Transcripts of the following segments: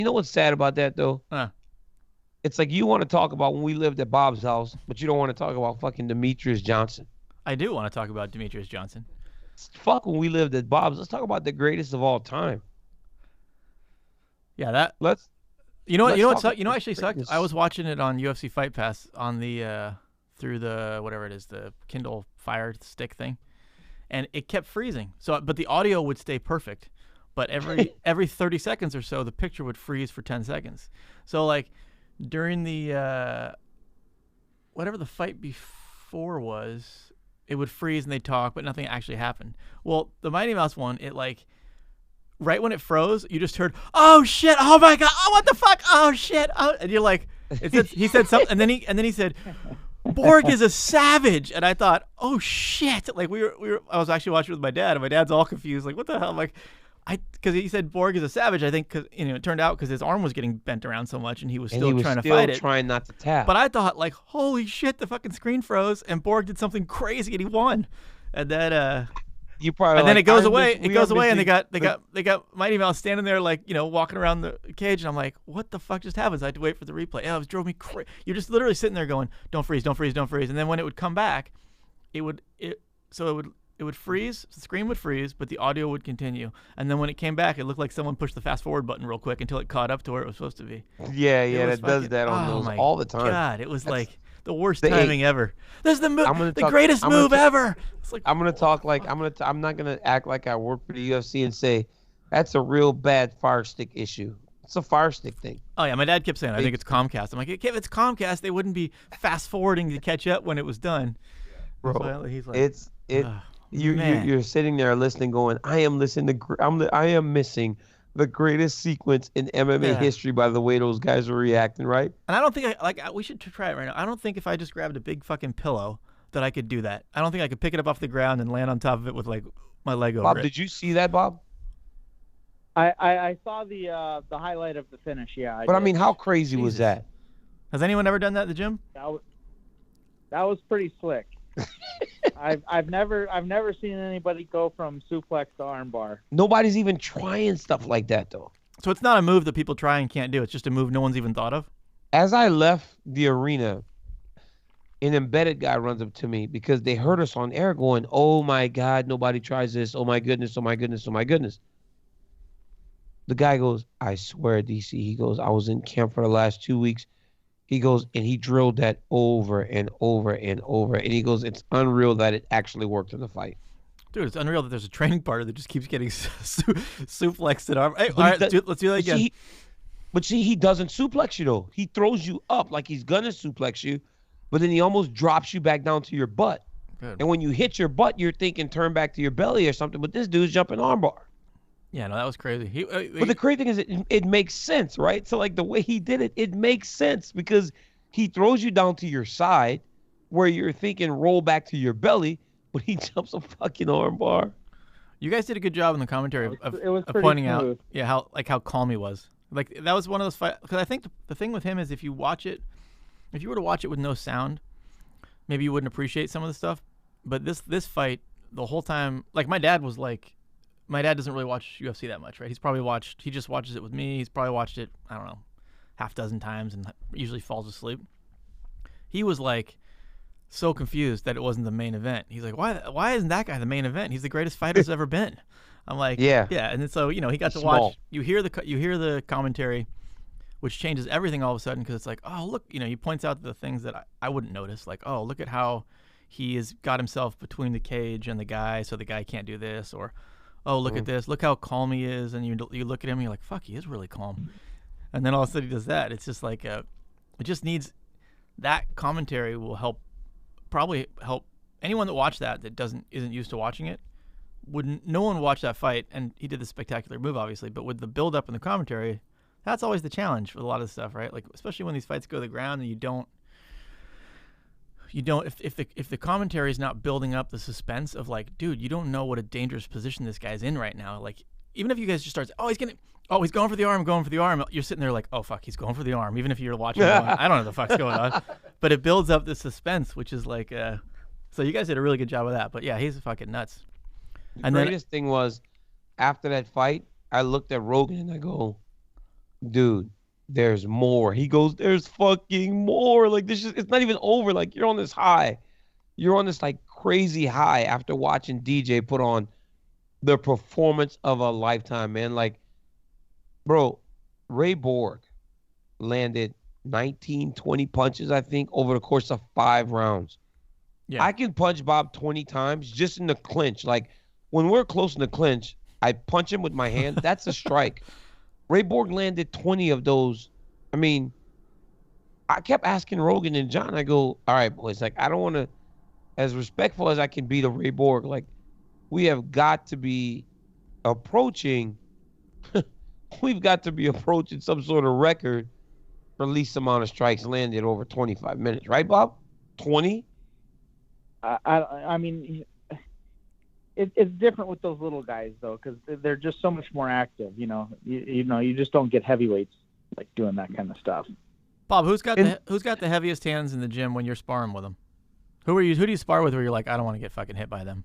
You know what's sad about that though? Huh. It's like you want to talk about when we lived at Bob's house, but you don't want to talk about fucking Demetrious Johnson. I do want to talk about Demetrious Johnson. Fuck when we lived at Bob's. Let's talk about the greatest of all time. Yeah, that. Let's You know what? You let's know what? talk about You know, what the actually sucked. I greatness. was watching it on UFC Fight Pass on the through the whatever it is, the Kindle Fire Stick thing, and it kept freezing. So, but the audio would stay perfect. But every 30 seconds or so, the picture would freeze for 10 seconds. So like during the whatever the fight before was, it would freeze and they'd talk, but nothing actually happened. Well, the Mighty Mouse one, it like right when it froze, you just heard, "Oh shit! Oh my god! Oh what the fuck! Oh shit!" Oh, and you're like, he said something, and then he said, "Borg is a savage," and I thought, "Oh shit!" Like we were. I was actually watching with my dad, and my dad's all confused, like, "What the hell?" I'm like, because he said Borg is a savage. I think because it turned out because his arm was getting bent around so much, and he was And he still was trying to still fight it. trying not to tap. But I thought, like, holy shit, the fucking screen froze, and Borg did something crazy, and he won. And then You probably and then like, it goes I'm away. missing- It we are goes away, and they missing got Mighty Mouse standing there, like, walking around the cage, and I'm like, what the fuck just happened? So I had to wait for the replay. Yeah, it drove me crazy. You're just literally sitting there going, don't freeze, don't freeze, don't freeze. And then when it would come back, it would freeze. The screen would freeze, but the audio would continue. And then when it came back, it looked like someone pushed the fast forward button real quick until it caught up to where it was supposed to be. Yeah, It yeah, was that does fucking, that on oh those my all the time. God, it was That's like the worst the timing ever. This is I'm gonna the talk. greatest I'm gonna move talk, ever. It's like, I'm gonna talk like I'm not gonna act like I work for the UFC and say that's a real bad Fire Stick issue. It's a Fire Stick thing. oh yeah, my dad kept saying, I think Big it's Comcast. I'm like, if it's Comcast, they wouldn't be fast forwarding to catch up when it was done. Bro. So he's like, It's it. "Ugh, You man." you're sitting there listening, going, I am listening to I am missing the greatest sequence in MMA Yeah. history by the way those guys were reacting. Right? And I don't think we should try it right now. I don't think if I just grabbed a big fucking pillow that I could do that. I don't think I could pick it up off the ground and land on top of it with like my leg over Bob, it. did you see that, Bob? I saw the highlight of the finish. Yeah, But I did. mean, how crazy was Jesus. that? Has anyone ever done that at the gym? That was pretty slick. I've never seen anybody go from suplex to armbar. Nobody's even trying stuff like that though. So it's not a move that people try and can't do. It's just a move no one's even thought of. As I left the arena, an embedded guy runs up to me because they heard us on air going, "Oh my God, nobody tries this. Oh my goodness, oh my goodness, oh my goodness." The guy goes, "I swear, DC." He goes, "I was in camp for the last 2 weeks." He goes, and he drilled that over and over and over. And he goes, "It's unreal that it actually worked in the fight." Dude, it's unreal that there's a training partner that just keeps getting suplexed at arm. Hey, all But he right, does- let's do that But again. see, he doesn't suplex you though. He throws you up like he's gonna suplex you, but then he almost drops you back down to your butt. Good. And when you hit your butt, you're thinking turn back to your belly or something. But this dude's jumping armbar. Yeah, no, that was crazy. But the crazy thing is, it makes sense, right? So like the way he did it, it makes sense because he throws you down to your side, where you're thinking roll back to your belly, but he jumps a fucking armbar. You guys did a good job in the commentary of It was of pretty pointing out, smooth. yeah, how calm he was. Like that was one of those fights. Because I think the thing with him is if you were to watch it with no sound, maybe you wouldn't appreciate some of the stuff. But this fight, the whole time, like my dad doesn't really watch UFC that much, right? He just watches it with me. He's probably watched it, I don't know, half dozen times and usually falls asleep. He was like so confused that it wasn't the main event. He's like, why isn't that guy the main event? He's the greatest fighter there's ever been. I'm like, Yeah. and then so he got to Small. watch. You hear the commentary, which changes everything all of a sudden because it's like, oh look, he points out the things that I wouldn't notice, like, oh look at how he has got himself between the cage and the guy, so the guy can't do this, or oh look at this, look how calm he is, and you look at him, and you're like, fuck, he is really calm, and then all of a sudden he does that. It's just like it just needs that commentary will probably help anyone that watched that isn't used to watching it. No one watched that fight, and he did the spectacular move, obviously, but with the build up and the commentary, that's always the challenge with a lot of stuff, right? Like especially when these fights go to the ground and you don't if the commentary is not building up the suspense of like, dude, you don't know what a dangerous position this guy's in right now. Like even if you guys just start, he's going for the arm, you're sitting there like, oh fuck, he's going for the arm. Even if you're watching, I don't know what the fuck's going on, but it builds up the suspense, which is like, so you guys did a really good job of that. But yeah, he's fucking nuts. The greatest thing was after that fight, I looked at Rogan and I go, dude, there's more. He goes, there's fucking more. Like this is, it's not even over. Like you're on this high. You're on this like crazy high after watching DJ put on the performance of a lifetime, man. Like, bro, Ray Borg landed 19, 20 punches, I think, over the course of 5 rounds. Yeah. I can punch Bob 20 times just in the clinch. Like when we're close in the clinch, I punch him with my hand. That's a strike. Ray Borg landed 20 of those. I mean, I kept asking Rogan and John, I go, all right, boys, like I don't want to, as respectful as I can be to Ray Borg, like we have got to be approaching, we've got to be approaching some sort of record for least amount of strikes landed over 25 minutes. Right, Bob? 20? I mean, it's different with those little guys though, because they're just so much more active. You just don't get heavyweights like doing that kind of stuff. Bob, who's got the heaviest hands in the gym when you're sparring with them? Who do you spar with where you're like, I don't want to get fucking hit by them?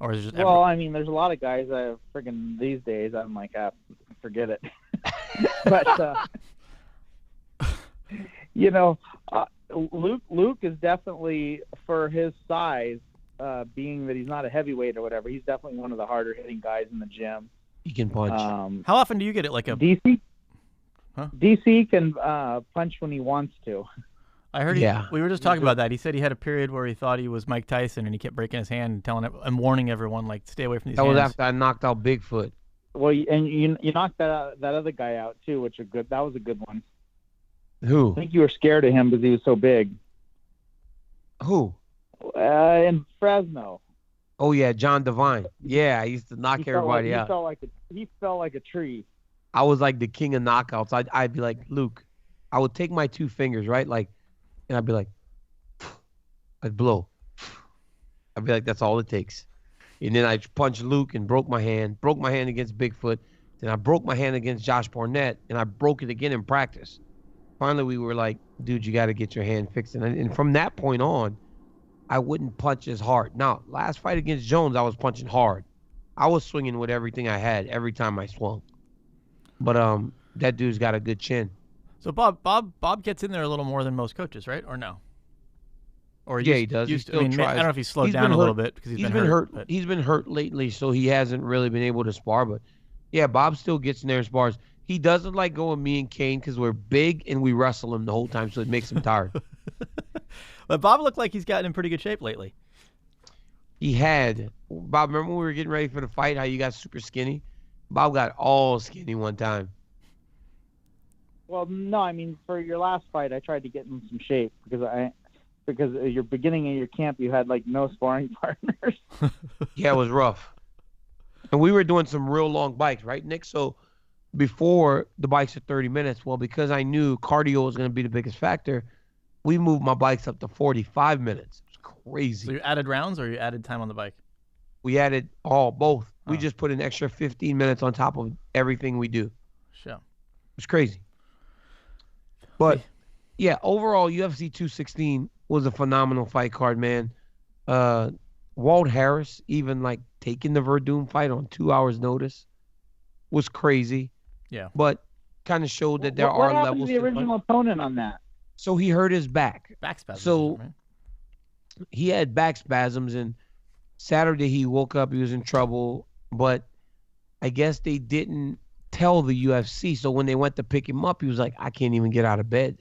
Or is it just I mean, there's a lot of guys that friggin' these days I'm like, forget it. But Luke is definitely, for his size, being that he's not a heavyweight or whatever, he's definitely one of the harder hitting guys in the gym. He can punch. How often do you get it? Like a DC? Huh? DC can punch when he wants to. I heard we were just talking about that. He said he had a period where he thought he was Mike Tyson and he kept breaking his hand and warning everyone, like, stay away from these hands. That was after I knocked out Bigfoot. Well, and you knocked that other guy out too, that was a good one. Who? I think you were scared of him because he was so big. Who? In Fresno. Oh yeah, John Devine. Yeah, I used to knock everybody out. He fell like a tree. I was like the king of knockouts. I'd be like, Luke, I would take my 2 fingers, right? Like, and I'd be like, I'd blow. I'd be like, that's all it takes. And then I punched Luke and broke my hand against Bigfoot. Then I broke my hand against Josh Barnett, and I broke it again in practice. Finally, we were like, dude, you got to get your hand fixed. And from that point on, I wouldn't punch as hard. Now, last fight against Jones, I was punching hard. I was swinging with everything I had every time I swung. But that dude's got a good chin. So Bob gets in there a little more than most coaches, right? Or no? Or he does. He still tries. I don't know if he's slowed down a little bit because he's been hurt. He's been hurt lately, so he hasn't really been able to spar. But yeah, Bob still gets in there and spars. He doesn't like going with me and Kane because we're big and we wrestle him the whole time, so it makes him tired. But Bob looked like he's gotten in pretty good shape lately. He had. Bob, remember when we were getting ready for the fight, how you got super skinny? Bob got all skinny one time. Well, no, I mean, for your last fight, I tried to get in some shape because at your beginning of your camp, you had like no sparring partners. Yeah, it was rough. And we were doing some real long bikes, right, Nick? So before the bikes are 30 minutes, well, because I knew cardio was going to be the biggest factor, we moved my bikes up to 45 minutes. It was crazy. So you added rounds or you added time on the bike? We added both. Oh. We just put an extra 15 minutes on top of everything we do. Sure. It was crazy. But, yeah, overall, UFC 216 was a phenomenal fight card, man. Walt Harris, even, like, taking the Verdum fight on 2 hours' notice was crazy. Yeah. But kind of showed that there are levels. What happened to the original opponent on that? So he hurt his back. Back spasms. So right? He had back spasms, and Saturday he woke up, he was in trouble, but I guess they didn't tell the UFC. So when they went to pick him up, he was like, I can't even get out of bed.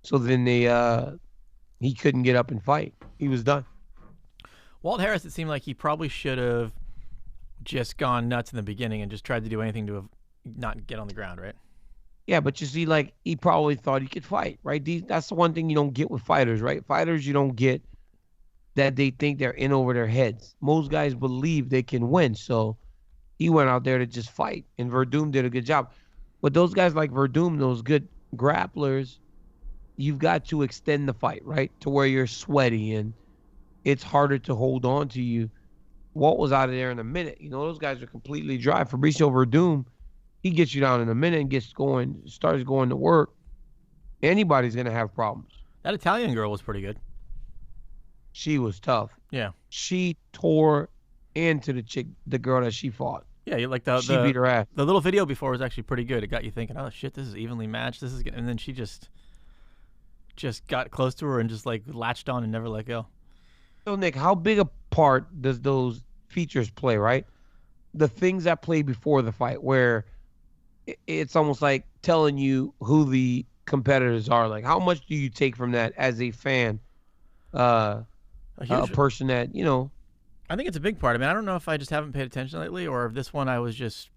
So then he couldn't get up and fight. He was done. Walt Harris, it seemed like he probably should have just gone nuts in the beginning and just tried to do anything to not get on the ground, right? Yeah, but you see, like, he probably thought he could fight, right? That's the one thing you don't get with fighters, right? Fighters, you don't get that they think they're in over their heads. Most guys believe they can win, so he went out there to just fight, and Verdum did a good job. But those guys like Verdum, those good grapplers, you've got to extend the fight, right, to where you're sweaty, and it's harder to hold on to you. Walt was out of there in a minute. You know, those guys are completely dry. Fabricio Verdum, he gets you down in a minute and starts going to work. Anybody's going to have problems. That Italian girl was pretty good. She was tough. Yeah. She tore into the girl that she fought. Yeah, you like She beat her ass. the little video before was actually pretty good. It got you thinking, oh shit, this is evenly matched. This is good. And then she just got close to her and just like latched on and never let go. So Nick, how big a part does those features play, right? The things that play before the fight, where it's almost like telling you who the competitors are. Like, how much do you take from that as a fan? A person that, you know. I think it's a big part. I mean, I don't know if I just haven't paid attention lately, or if this one I was just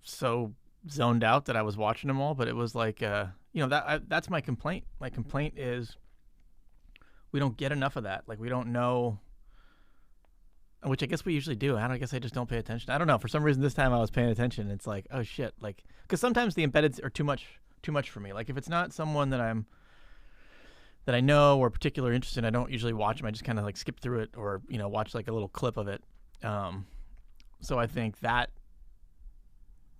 so zoned out that I was watching them all. But it was like, that's my complaint. My complaint is we don't get enough of that. Like, we don't know, which I guess we usually do. I guess I just don't pay attention. I don't know. For some reason, this time I was paying attention. It's like, oh shit, like, because sometimes the embeddeds are too much for me. Like, if it's not someone that I know or particularly interested in, I don't usually watch them. I just kind of like skip through it or, watch like a little clip of it. So I think that,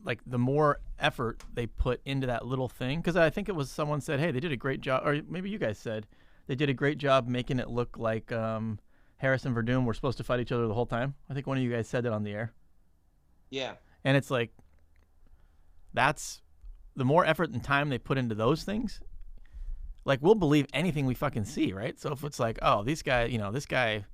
like, the more effort they put into that little thing, because I think it was someone said, hey, they did a great job, or maybe you guys said they did a great job making it look like Harris and Verdum were supposed to fight each other the whole time. I think one of you guys said that on the air. Yeah. And it's like, that's the more effort and time they put into those things. Like, we'll believe anything we fucking see, right? So if it's like, oh, this guy